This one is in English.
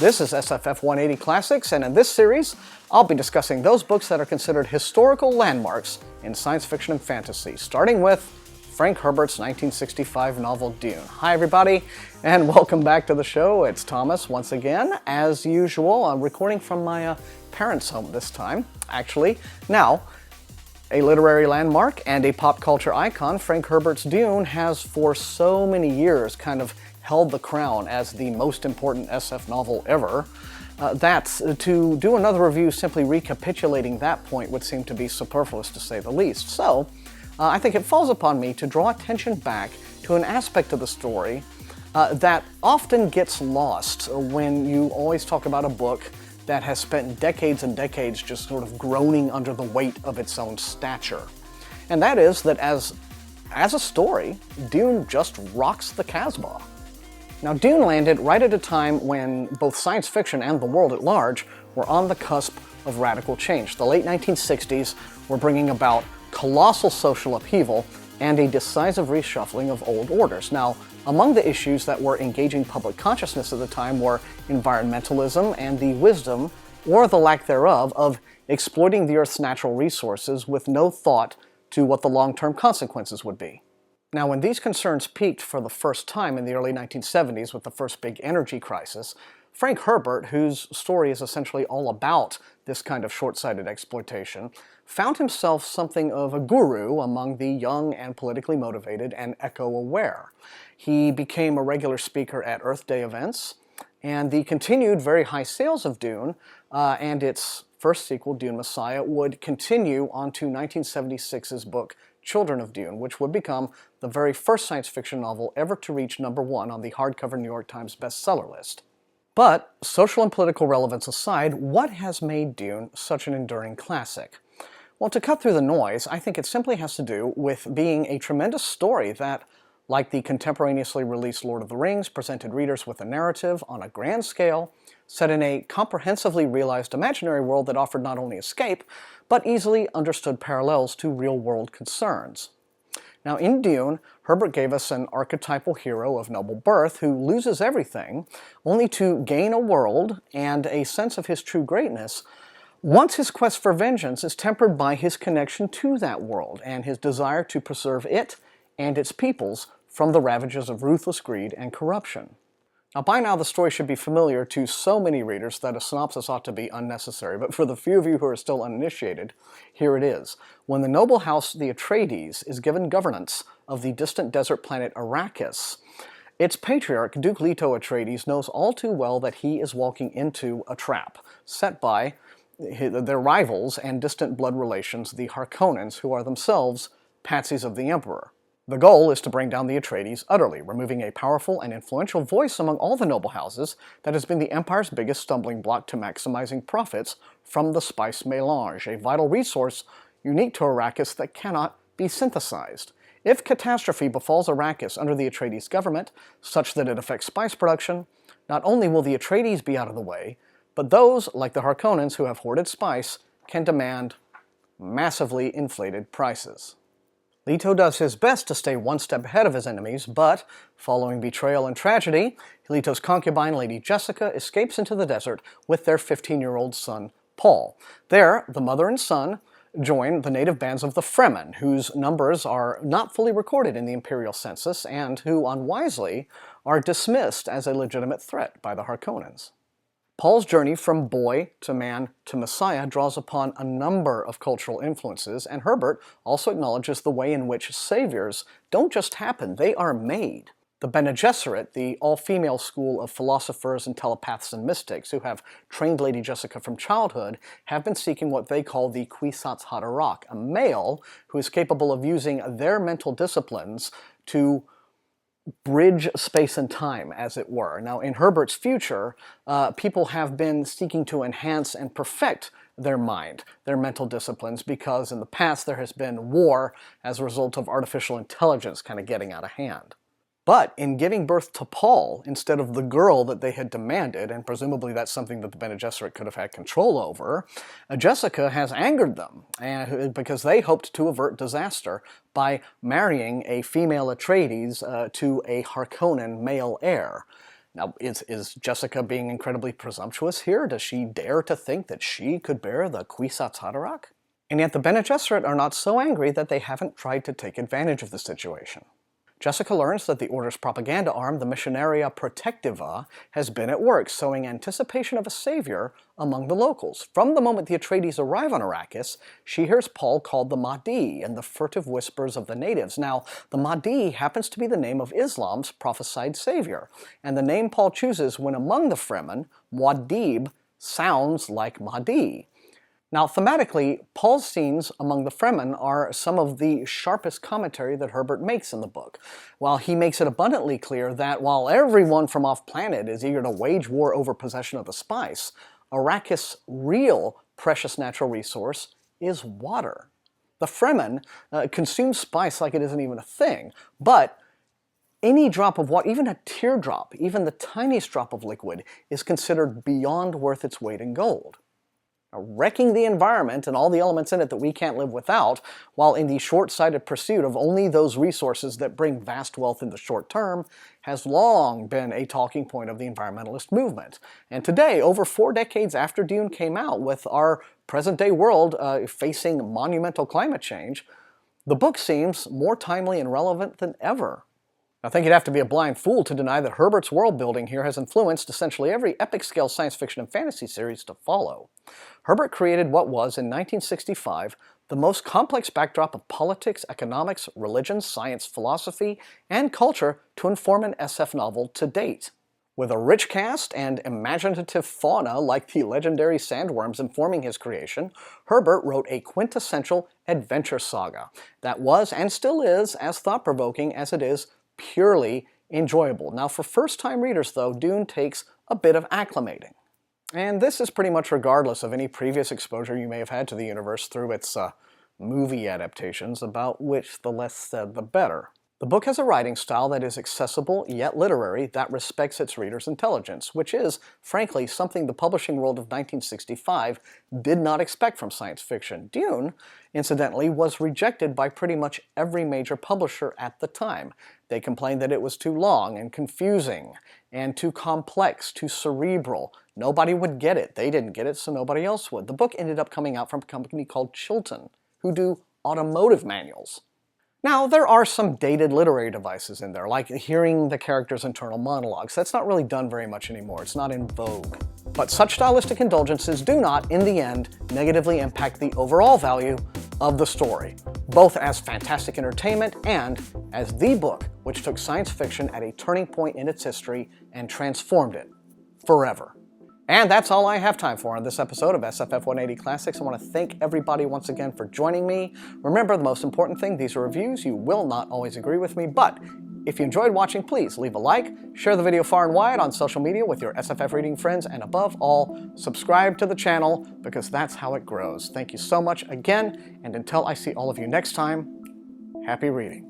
This is SFF180 Classics, and in this series, I'll be discussing those books that are considered historical landmarks in science fiction and fantasy, starting with Frank Herbert's 1965 novel Dune. Hi everybody, and welcome back to the show. It's Thomas once again. As usual, I'm recording from my parents' home this time, actually. Now, a literary landmark and a pop culture icon, Frank Herbert's Dune has for so many years kind of held the crown as the most important SF novel ever. To do another review simply recapitulating that point would seem to be superfluous to say the least. So, I think it falls upon me to draw attention back to an aspect of the story that often gets lost when you always talk about a book that has spent decades and decades just sort of groaning under the weight of its own stature. And that is that as a story, Dune just rocks the Casbah. Now, Dune landed right at a time when both science fiction and the world at large were on the cusp of radical change. The late 1960s were bringing about colossal social upheaval and a decisive reshuffling of old orders. Now, among the issues that were engaging public consciousness at the time were environmentalism and the wisdom, or the lack thereof, of exploiting the Earth's natural resources with no thought to what the long-term consequences would be. Now, when these concerns peaked for the first time in the early 1970s with the first big energy crisis, Frank Herbert, whose story is essentially all about this kind of short-sighted exploitation, found himself something of a guru among the young and politically motivated and eco-aware. He became a regular speaker at Earth Day events, and the continued very high sales of Dune and its first sequel, Dune Messiah, would continue on to 1976's book Children of Dune, which would become the very first science fiction novel ever to reach #1 on the hardcover New York Times bestseller list. But, social and political relevance aside, what has made Dune such an enduring classic? Well, to cut through the noise, I think it simply has to do with being a tremendous story that, like the contemporaneously released Lord of the Rings, presented readers with a narrative on a grand scale, set in a comprehensively realized imaginary world that offered not only escape, but easily understood parallels to real-world concerns. Now, in Dune, Herbert gave us an archetypal hero of noble birth who loses everything, only to gain a world and a sense of his true greatness, once his quest for vengeance is tempered by his connection to that world and his desire to preserve it and its peoples from the ravages of ruthless greed and corruption. Now, by now the story should be familiar to so many readers that a synopsis ought to be unnecessary, but for the few of you who are still uninitiated, here it is. When the noble house, the Atreides, is given governance of the distant desert planet Arrakis, its patriarch, Duke Leto Atreides, knows all too well that he is walking into a trap set by their rivals and distant blood relations, the Harkonnens, who are themselves patsies of the Emperor. The goal is to bring down the Atreides utterly, removing a powerful and influential voice among all the noble houses that has been the Empire's biggest stumbling block to maximizing profits from the spice melange, a vital resource unique to Arrakis that cannot be synthesized. If catastrophe befalls Arrakis under the Atreides government, such that it affects spice production, not only will the Atreides be out of the way, but those, like the Harkonnens who have hoarded spice, can demand massively inflated prices. Leto does his best to stay one step ahead of his enemies, but, following betrayal and tragedy, Leto's concubine, Lady Jessica, escapes into the desert with their 15-year-old son, Paul. There, the mother and son join the native bands of the Fremen, whose numbers are not fully recorded in the imperial census and who, unwisely, are dismissed as a legitimate threat by the Harkonnens. Paul's journey from boy to man to Messiah draws upon a number of cultural influences, and Herbert also acknowledges the way in which saviors don't just happen, they are made. The Bene Gesserit, the all-female school of philosophers and telepaths and mystics who have trained Lady Jessica from childhood, have been seeking what they call the Kwisatz Haderach, a male who is capable of using their mental disciplines to bridge space and time, as it were. Now, in Herbert's future, people have been seeking to enhance and perfect their mind, their mental disciplines, because in the past there has been war as a result of artificial intelligence kind of getting out of hand. But in giving birth to Paul, instead of the girl that they had demanded, and presumably that's something that the Bene Gesserit could have had control over, Jessica has angered them because they hoped to avert disaster by marrying a female Atreides to a Harkonnen male heir. Now, is Jessica being incredibly presumptuous here? Does she dare to think that she could bear the Kwisatz Haderach? And yet the Bene Gesserit are not so angry that they haven't tried to take advantage of the situation. Jessica learns that the Order's propaganda arm, the Missionaria Protectiva, has been at work, sowing anticipation of a savior among the locals. From the moment the Atreides arrive on Arrakis, she hears Paul called the Mahdi and the furtive whispers of the natives. Now, the Mahdi happens to be the name of Islam's prophesied savior, and the name Paul chooses when among the Fremen, Muad'Dib, sounds like Mahdi. Now, thematically, Paul's scenes among the Fremen are some of the sharpest commentary that Herbert makes in the book. While he makes it abundantly clear that while everyone from off-planet is eager to wage war over possession of the spice, Arrakis' real precious natural resource is water. The Fremen consume spice like it isn't even a thing, but any drop of water, even a teardrop, even the tiniest drop of liquid, is considered beyond worth its weight in gold. Wrecking the environment and all the elements in it that we can't live without, while in the short-sighted pursuit of only those resources that bring vast wealth in the short term, has long been a talking point of the environmentalist movement. And today, over 4 decades after Dune came out, with our present-day world facing monumental climate change, the book seems more timely and relevant than ever. I think you'd have to be a blind fool to deny that Herbert's world building here has influenced essentially every epic-scale science fiction and fantasy series to follow. Herbert created what was, in 1965, the most complex backdrop of politics, economics, religion, science, philosophy, and culture to inform an SF novel to date. With a rich cast and imaginative fauna like the legendary sandworms informing his creation, Herbert wrote a quintessential adventure saga that was, and still is, as thought-provoking as it is purely enjoyable. Now, for first-time readers, though, Dune takes a bit of acclimating. And this is pretty much regardless of any previous exposure you may have had to the universe through its movie adaptations, about which the less said the better. The book has a writing style that is accessible yet literary, that respects its reader's intelligence, which is, frankly, something the publishing world of 1965 did not expect from science fiction. Dune, incidentally, was rejected by pretty much every major publisher at the time. They complained that it was too long and confusing and too complex, too cerebral. Nobody would get it. They didn't get it, so nobody else would. The book ended up coming out from a company called Chilton, who do automotive manuals. Now, there are some dated literary devices in there, like hearing the characters' internal monologues. That's not really done very much anymore. It's not in vogue. But such stylistic indulgences do not, in the end, negatively impact the overall value of the story, both as fantastic entertainment and as the book which took science fiction at a turning point in its history and transformed it forever. And that's all I have time for on this episode of SFF180 Classics. I want to thank everybody once again for joining me. Remember, the most important thing, these are reviews. You will not always agree with me, but if you enjoyed watching, please leave a like, share the video far and wide on social media with your SFF reading friends, and above all, subscribe to the channel, because that's how it grows. Thank you so much again, and until I see all of you next time, happy reading.